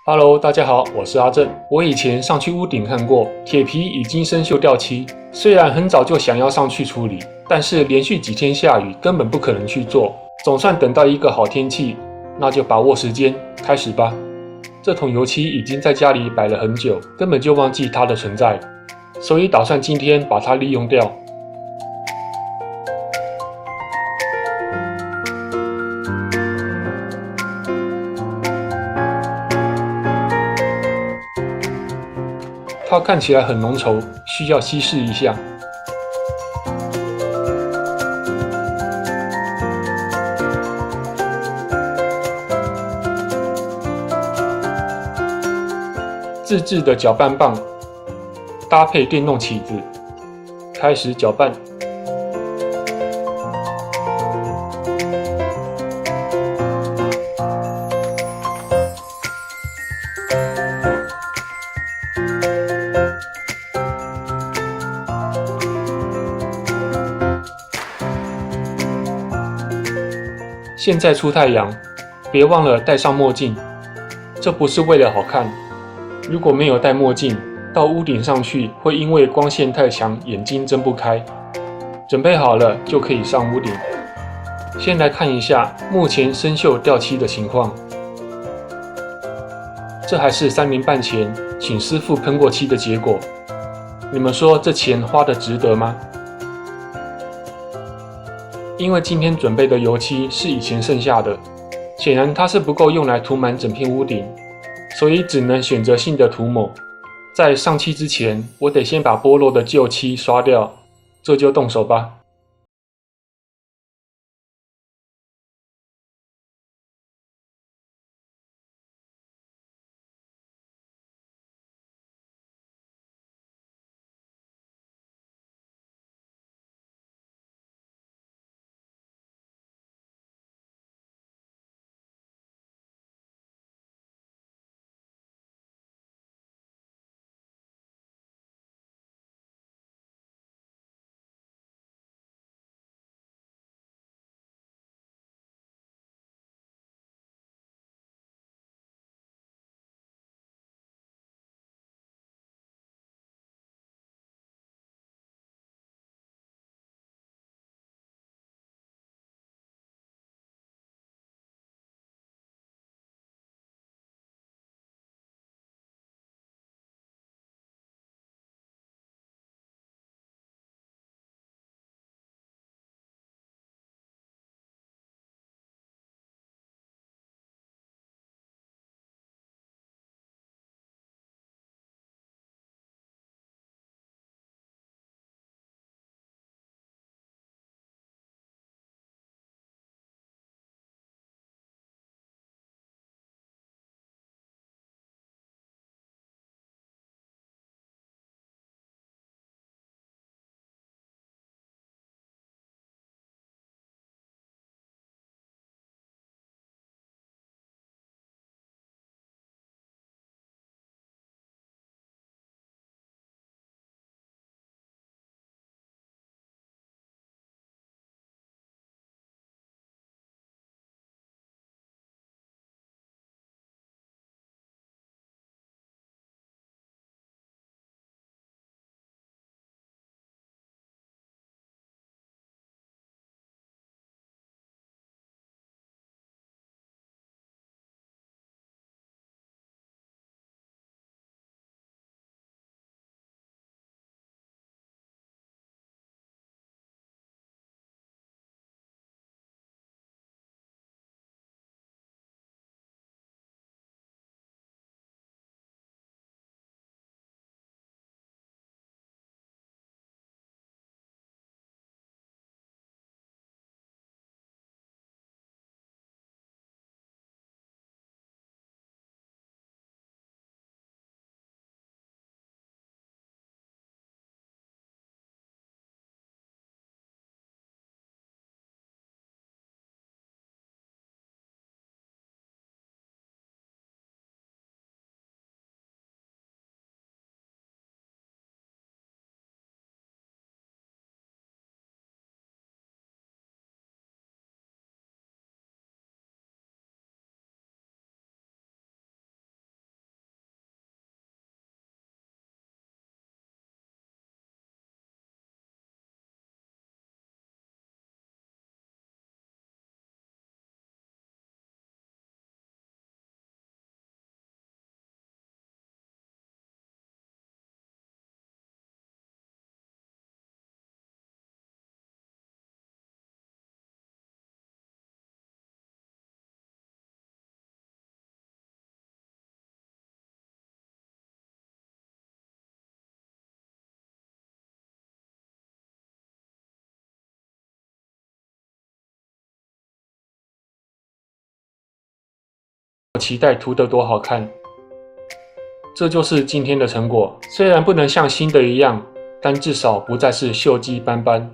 Hello，大家好，我是阿正。我以前上去屋顶看过，铁皮已经生锈掉漆。虽然很早就想要上去处理，但是连续几天下雨，根本不可能去做。总算等到一个好天气，那就把握时间，开始吧。这桶油漆已经在家里摆了很久，根本就忘记它的存在，所以打算今天把它利用掉。它看起来很浓稠，需要稀释一下。自制的搅拌棒搭配电动起子，开始搅拌。现在出太阳，别忘了戴上墨镜。这不是为了好看，如果没有戴墨镜，到屋顶上去会因为光线太强，眼睛睁不开。准备好了就可以上屋顶。先来看一下目前生锈掉漆的情况。这还是3年半前请师傅喷过漆的结果。你们说这钱花得值得吗？因为今天准备的油漆是以前剩下的，显然它是不够用来涂满整片屋顶，所以只能选择性的涂抹。在上漆之前，我得先把剥落的旧漆刷掉，这就动手吧。期待涂得多好看。这就是今天的成果，虽然不能像新的一样，但至少不再是锈迹斑斑。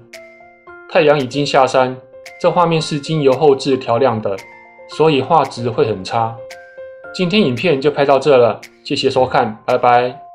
太阳已经下山，这画面是经由后置调亮的，所以画质会很差。今天影片就拍到这了，谢谢收看，拜拜。